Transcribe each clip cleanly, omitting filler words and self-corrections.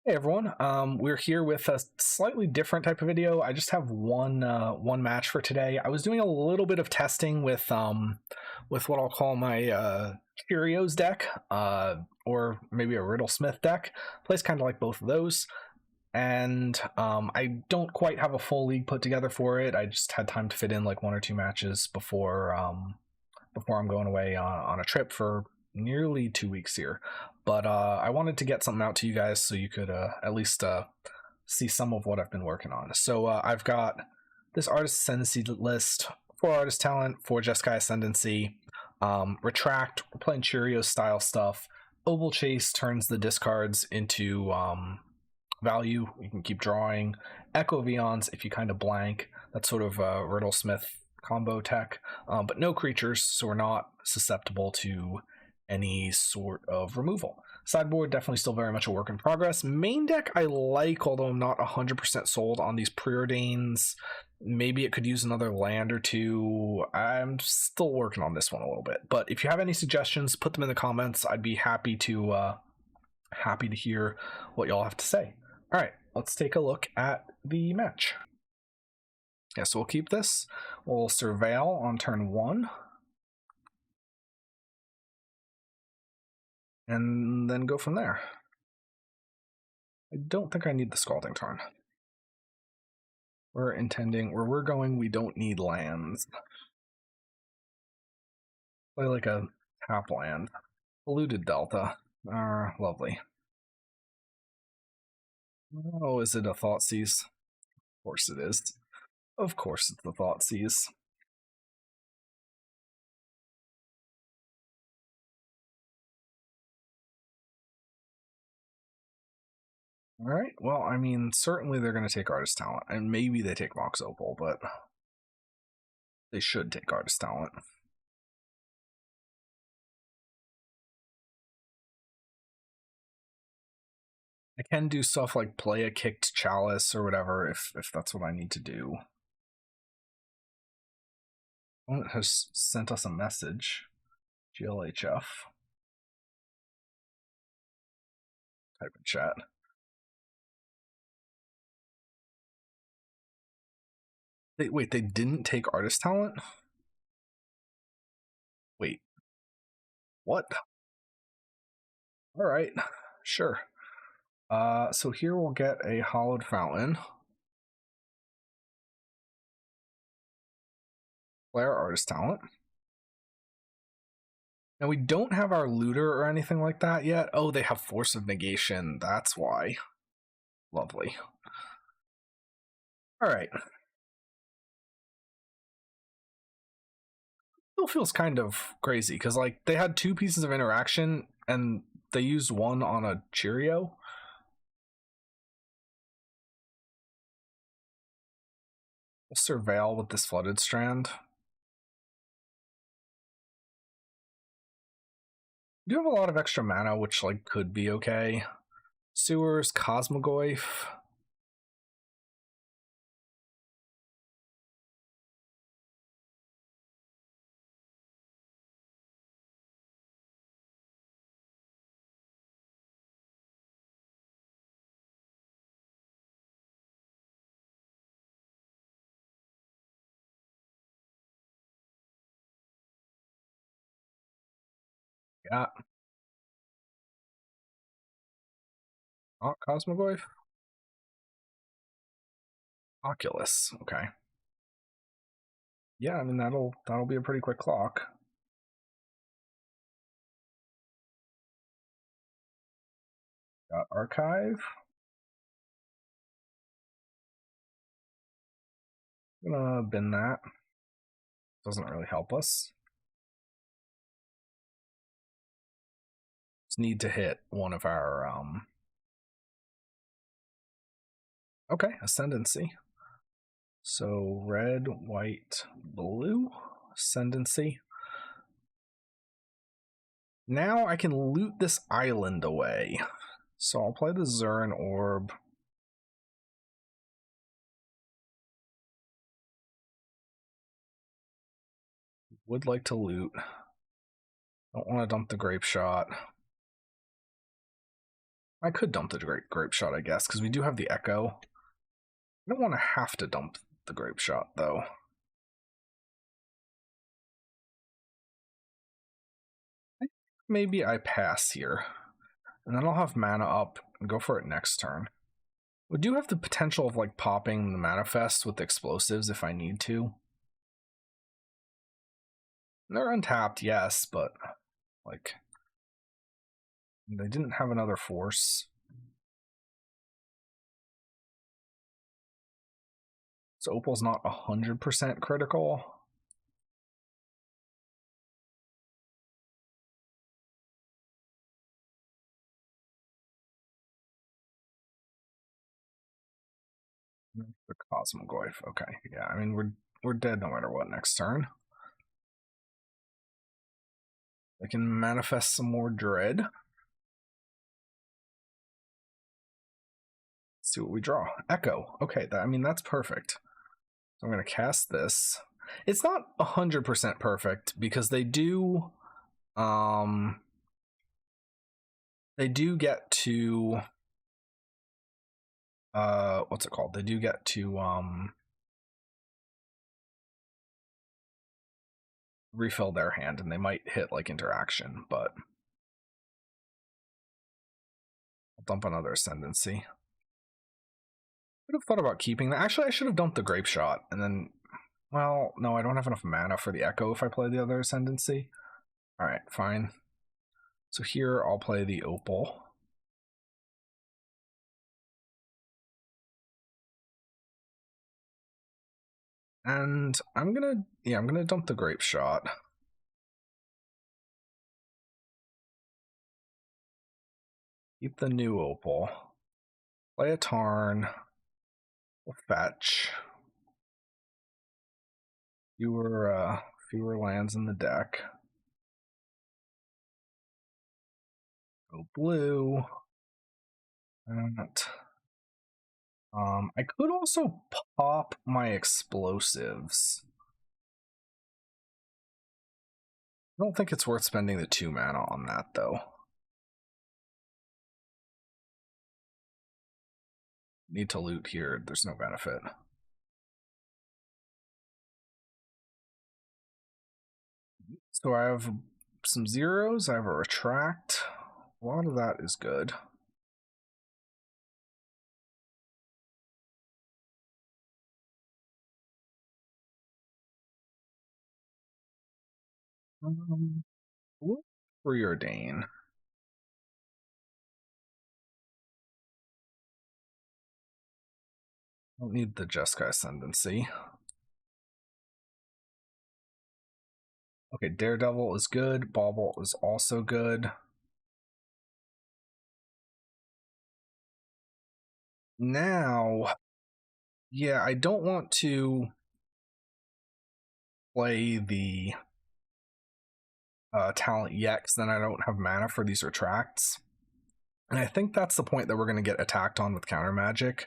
Hey everyone, we're here with a slightly different type of video. I just have one match for today. I was doing a little bit of testing with what I'll call my Cheerios deck, or maybe a Riddlesmith deck. Plays kind of like both of those, and I don't quite have a full league put together for it. I just had time to fit in like one or two matches before I'm going away on a trip for nearly 2 weeks here. But I wanted to get something out to you guys so you could at least see some of what I've been working on. So I've got this artist ascendancy list, 4 artist talent, 4 Jeskai ascendancy, retract, we're playing Cheerios style stuff. Oval chase turns the discards into value. You can keep drawing. Echo Vions if you kind of blank. That's sort of Riddlesmith combo tech, but no creatures, so we're not susceptible to any sort of removal. Sideboard definitely still very much a work in progress. Main deck I like, although I'm not 100% sold on these preordains. Maybe it could use another land or two. I'm still working on this one a little bit, but if you have any suggestions, put them in the comments. I'd be happy to hear what y'all have to say. All right, let's take a look at the match. Yeah, so we'll keep this. We'll surveil on turn 1. And then go from there. I don't think I need the Scalding Tarn. We're intending, where we're going, we don't need lands. Play like a tap land. Polluted Delta. Lovely. Oh, is it a Thoughtseize? Of course it is. Of course it's the Thoughtseize. Alright, well, I mean, certainly they're going to take Artist Talent, and maybe they take Mox Opal, but they should take Artist Talent. I can do stuff like play a kicked Chalice or whatever if that's what I need to do. One has sent us a message. GLHF. Type in chat. Wait, they didn't take Artist Talent? Wait. What? Alright, sure. So here we'll get a Hollowed Fountain. Flare Artist Talent. Now we don't have our Looter or anything like that yet. Oh, they have Force of Negation. That's why. Lovely. Alright. Still feels kind of crazy, because like they had 2 pieces of interaction and they used one on a Cheerio. We'll surveil with this Flooded Strand. You have a lot of extra mana, which like could be okay. Sewers, Cosmogoyf. Yeah. Oh, Cosmogoyf? Oculus. Okay. Yeah, I mean that'll be a pretty quick clock. Got Archive. I'm gonna bin that. Doesn't really help us. Just need to hit one of our okay, Ascendancy. So red, white, blue, Ascendancy. Now I can loot this island away. So I'll play the Zurin Orb. Would like to loot. Don't want to dump the Grape Shot. I could dump the grape shot, I guess, because we do have the echo. I don't want to have to dump the grape shot, though. Maybe I pass here. And then I'll have mana up and go for it next turn. We do have the potential of like popping the manifest with explosives if I need to. They're untapped, yes, but like they didn't have another force. So Opal's not 100% critical. The Cosmogoyf. Okay, yeah. I mean, we're dead no matter what next turn. I can manifest some more dread. Let's see what we draw. Echo. Okay, I mean that's perfect. So I'm gonna cast this. It's not 100% perfect because they do get to what's it called? They do get to refill their hand, and they might hit like interaction, but I'll dump another Ascendancy. I would have thought about keeping that. Actually, I should have dumped the Grape Shot, and then, well, no, I don't have enough mana for the Echo if I play the other Ascendancy. Alright, fine. So here I'll play the Opal. And I'm gonna dump the Grape Shot. Keep the new Opal. Play a Tarn. We'll fetch. Fewer lands in the deck. Go blue. That. I could also pop my explosives. I don't think it's worth spending the 2 mana on that, though. Need to loot here. There's no benefit. So I have some zeros. I have a retract. A lot of that is good. Preordain. Don't need the Jeskai Ascendancy. Okay, Daredevil is good. Bauble is also good. Now, yeah, I don't want to play the talent yet, because then I don't have mana for these retracts. And I think that's the point that we're going to get attacked on with counter magic.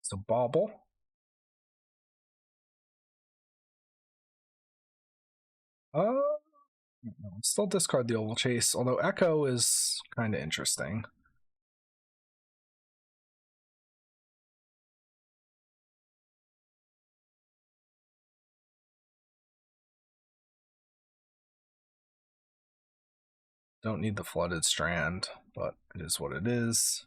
So Bauble. Still discard the Oval Chase, although Echo is kind of interesting. Don't need the Flooded Strand, but it is what it is.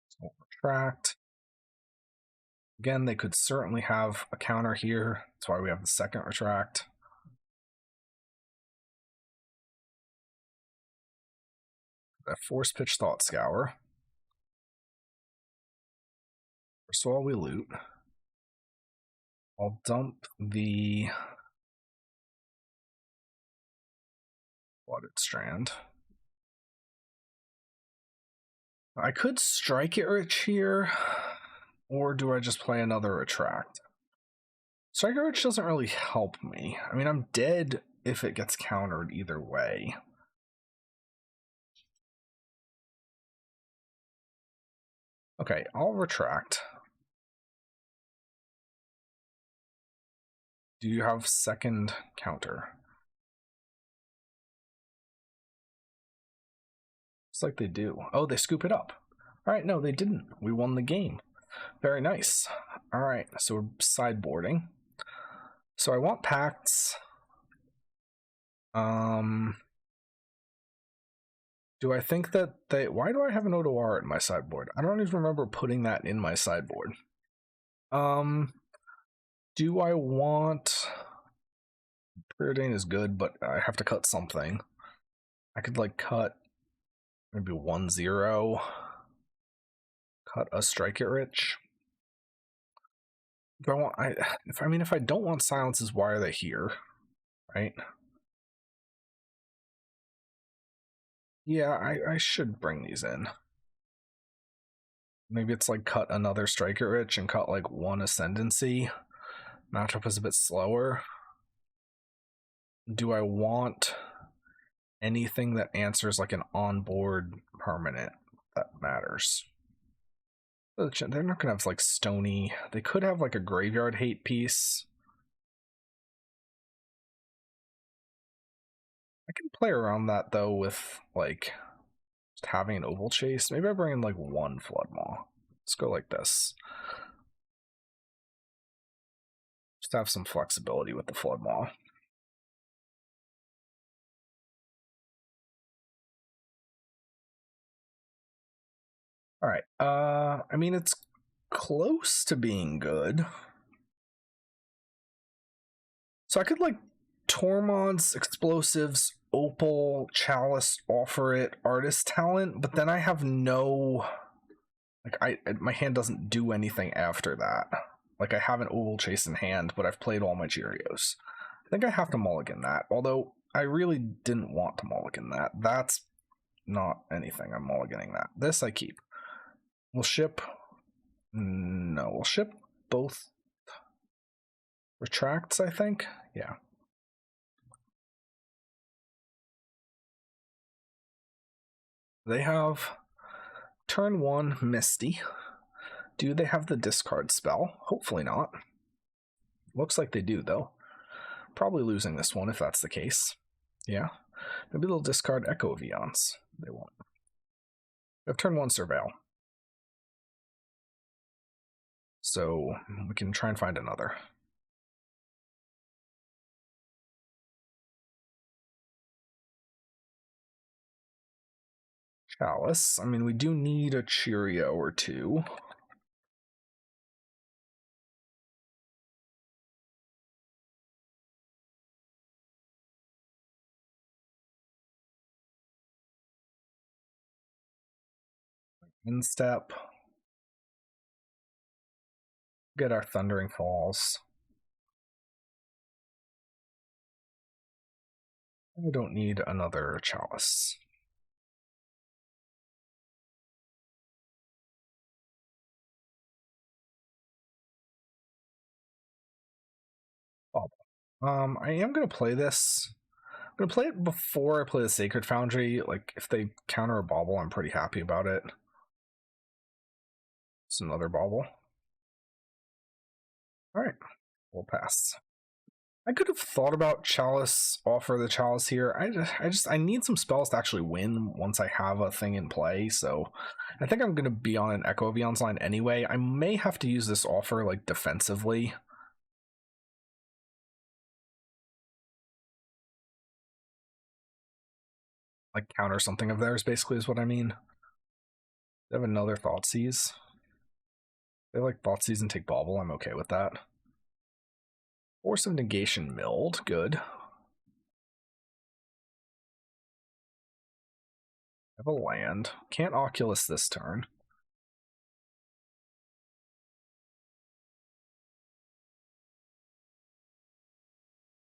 So retract. Again, they could certainly have a counter here. That's why we have the second retract. That Force Pitch Thought Scour. First of all, we loot. I'll dump the Flooded Strand. I could Strike It Rich here, or do I just play another retract? Strike It Rich doesn't really help me. I mean, I'm dead if it gets countered either way. Okay, I'll retract. Do you have second counter? It's like they do. Oh, they scoop it up. All right, no, they didn't. We won the game. Very nice. All right, so we're sideboarding. So I want pacts. Do I think that they... Why do I have an OR in my sideboard? I don't even remember putting that in my sideboard. Do I want... Preordain is good, but I have to cut something. I could, like, cut maybe 1-0. Cut a Strike It Rich. Do I want... I mean, if I don't want silences, why are they here? Right? Yeah, I should bring these in. Maybe it's like cut another Strike It Rich and cut like one Ascendancy. Matchup is a bit slower. Do I want anything that answers like an onboard permanent that matters? They're not gonna have like Stony. They could have like a Graveyard Hate piece. I can play around that though with like just having an Oval Chase. Maybe I bring in like one Flood Maw. Let's go like this. Just have some flexibility with the Flood Maw. All right. I mean, it's close to being good. So I could like Tormod's Explosives, Opal, Chalice, Offer It, Artist Talent, but then I have no... Like, my hand doesn't do anything after that. Like, I have an Oval Chase in hand, but I've played all my Cheerios. I think I have to mulligan that, although I really didn't want to mulligan that. That's not anything. I'm mulliganing that. This I keep. We'll ship... No, we'll ship both retracts, I think. Yeah. They have turn 1 Misty. Do they have the discard spell? Hopefully not. Looks like they do, though. Probably losing this one if that's the case. Yeah. Maybe they'll discard Echo Vions. They won't. We have turn 1 Surveil. So we can try and find another. Chalice. I mean, we do need a Cheerio or two. Instep. Get our Thundering Falls. I don't need another Chalice. I am going to play this. I'm going to play it before I play the Sacred Foundry. Like, if they counter a Bauble, I'm pretty happy about it. It's another Bauble. Alright, we'll pass. I could have thought about Chalice, offer the Chalice here. I need some spells to actually win once I have a thing in play, so I think I'm going to be on an Echo Vion's line anyway. I may have to use this offer, like, defensively. Like, counter something of theirs, basically, is what I mean. They have another Thoughtseize. They like Thoughtseize and take Bauble. I'm okay with that. Force of Negation milled. Good. I have a land. Can't Oculus this turn.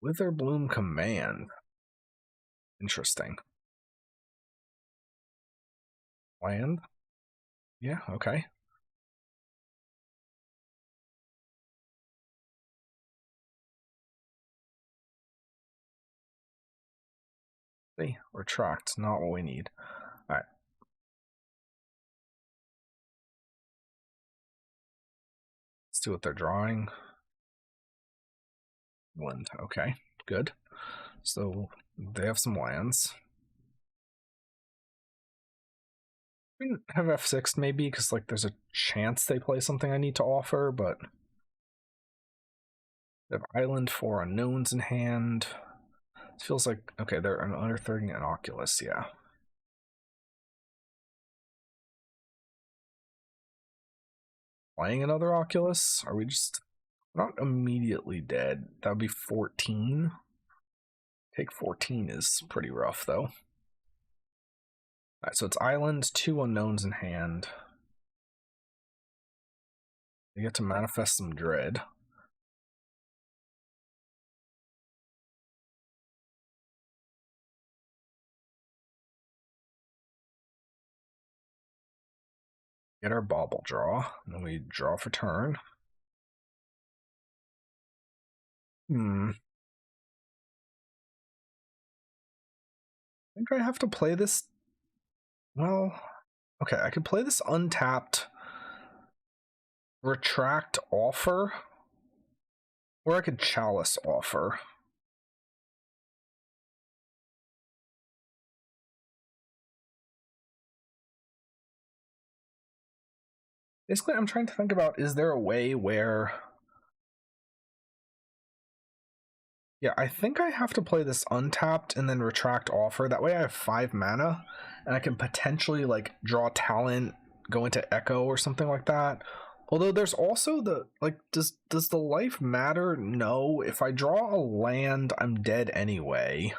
Witherbloom Command. Interesting. Land? Yeah, okay. See, retract, not what we need. Alright. Let's see what they're drawing. Wind. Okay, good. So they have some lands. We can have F6 maybe, because like there's a chance they play something I need to offer, but they have Island, 4 unknowns in hand. It feels like, okay, they're unearthing an Oculus, yeah. Playing another Oculus? Are we just not immediately dead? That would be 14. Take 14 is pretty rough, though. Alright, so it's Island, 2 unknowns in hand. You get to manifest some dread. Get our bauble draw, and then we draw for turn. I think I have to play this. Well, okay, I could play this untapped retract offer, or I could chalice offer. Basically, I'm trying to think about, is there a way where... Yeah, I think I have to play this untapped and then retract offer. That way I have 5 mana, and I can potentially, like, draw talent, go into Echo or something like that. Although there's also the, like, does the life matter? No. If I draw a land, I'm dead anyway.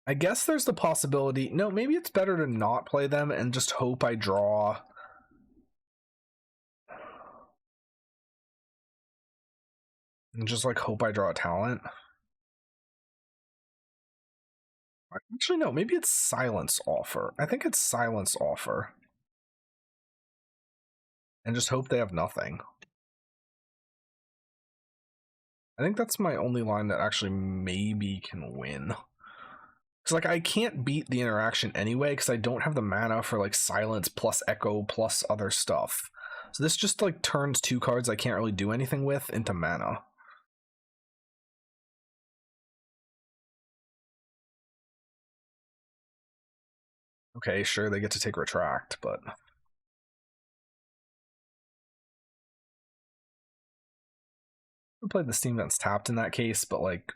I guess there's the possibility... No, maybe it's better to not play them and just hope I draw... And just, like, hope I draw a talent. Actually, no, maybe it's silence offer. I think it's silence offer. And just hope they have nothing. I think that's my only line that actually maybe can win. Because, like, I can't beat the interaction anyway, because I don't have the mana for, like, silence plus echo plus other stuff. So this just, like, turns 2 cards I can't really do anything with into mana. Okay, sure, they get to take retract, but... I played this team that's tapped in that case, but, like,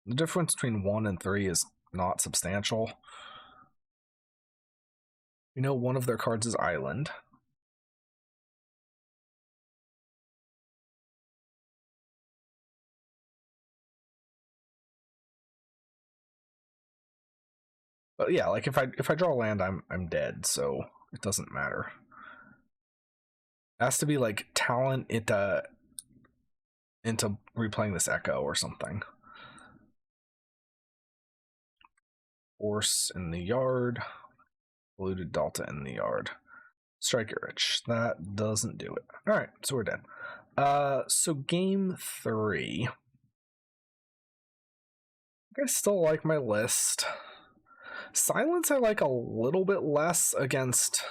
the difference between 1 and 3 is not substantial. You know, one of their cards is Island. But yeah, like if I draw land, I'm dead, so it doesn't matter. It has to be like talent into replaying this Echo or something. Force in the yard. Polluted Delta in the yard. Strike it rich. That doesn't do it. Alright, so we're dead. So game 3. I still like my list. Silence I like a little bit less against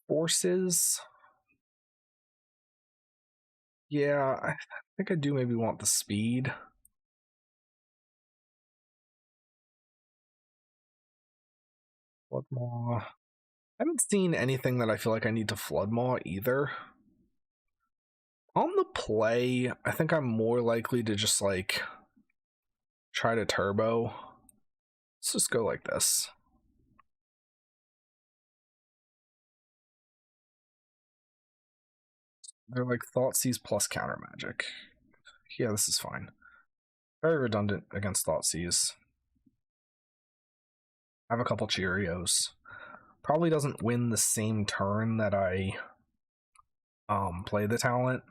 forces. Yeah, I think I do maybe want the speed. Floodmaw. I haven't seen anything that I feel like I need to Floodmaw either. On the play, I think I'm more likely to just like try to turbo. Let's just go like this. They're like Thoughtseize plus counter magic. Yeah, this is fine. Very redundant against Thoughtseize. I have a couple Cheerios. Probably doesn't win the same turn that I play the talent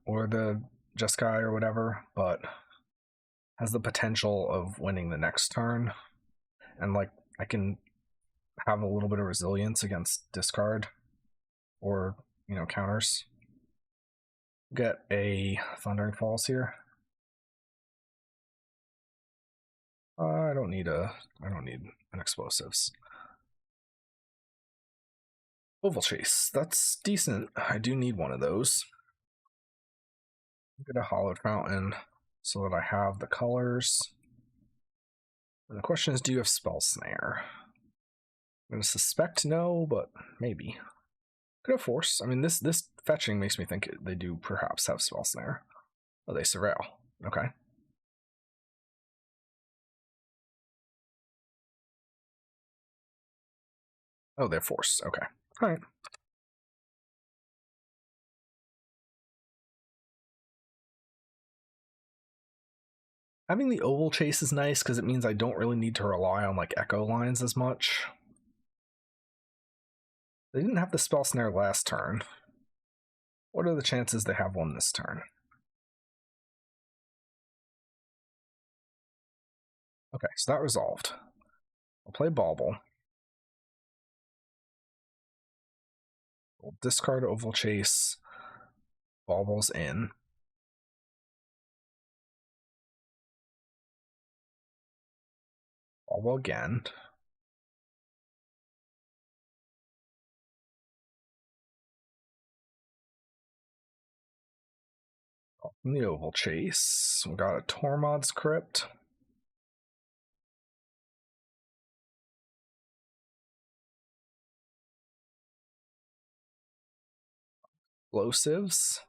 or the Jeskai or whatever, but has the potential of winning the next turn. And like I can have a little bit of resilience against discard or, you know, counters. Get a Thundering Falls here. I don't need an explosives. Oval Chase. That's decent. I do need one of those. Get a hollowed fountain so that I have the colors. And the question is, do you have Spell Snare? I'm going to suspect no, but maybe. Could have Force. I mean, this fetching makes me think they do perhaps have Spell Snare. Oh, they Surveil. Okay. Oh, they're Force. Okay. All right. Having the Oval Chase is nice because it means I don't really need to rely on like Echo lines as much. They didn't have the Spell Snare last turn. What are the chances they have one this turn? Okay, so that resolved. I'll play Bauble. We'll discard Oval Chase. Bauble's in. Bauble again. From the Oval Chase, we got a Tormod's Crypt. Explosives.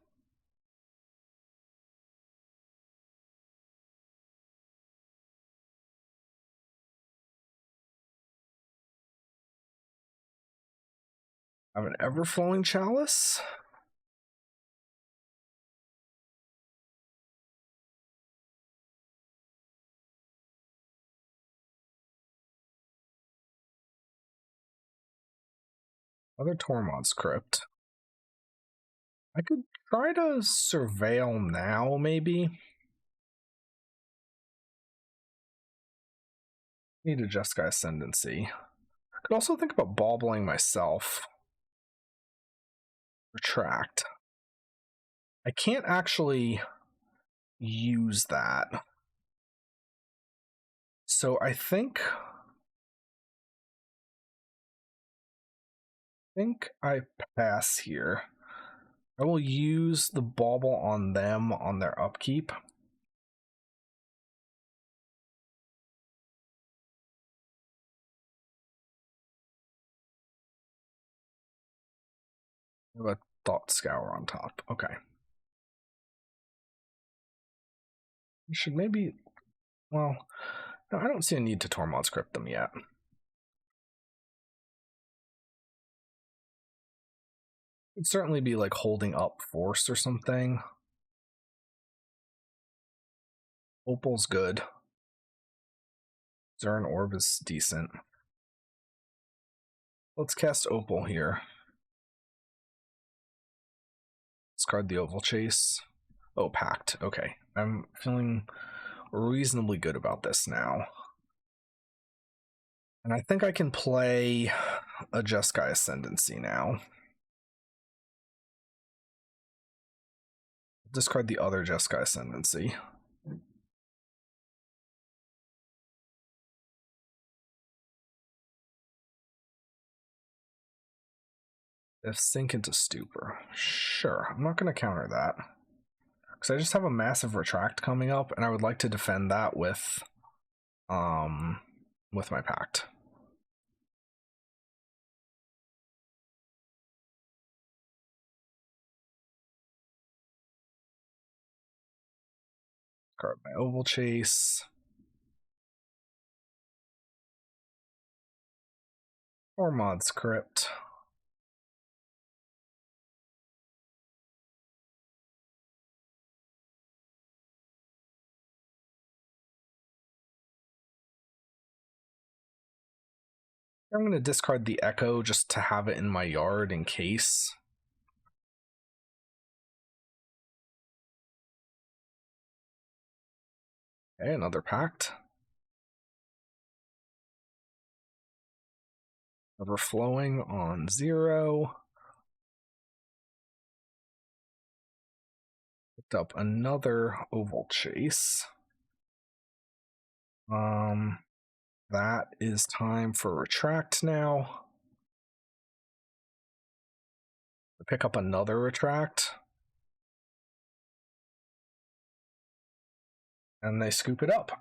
I have an Everflowing Chalice. Other Tormod's Crypt. I could try to Surveil now, maybe. Need a Jeskai Ascendancy. Could also think about Baubling myself. Retract. I can't actually use that. So I think I pass here. I will use the Bauble on them on their upkeep. I have a Thought Scour on top. Okay. You should maybe... Well, no, I don't see a need to Tormod's Crypt them yet. It'd certainly be like holding up Force or something. Opal's good. Zern Orb is decent. Let's cast Opal here. Discard the Oval Chase. Oh, Pact. Okay. I'm feeling reasonably good about this now. And I think I can play a Jeskai Ascendancy now. Discard the other Jeskai Ascendancy. If Sink into Stupor. Sure, I'm not going to counter that. Because I just have a massive Retract coming up, and I would like to defend that with my Pact. Card my Oval Chase. Tormod's Crypt. I'm going to discard the Echo just to have it in my yard in case. Okay, another Pact. Overflowing on 0. Picked up another Oval Chase. That is time for Retract now. Pick up another retract. And they scoop it up.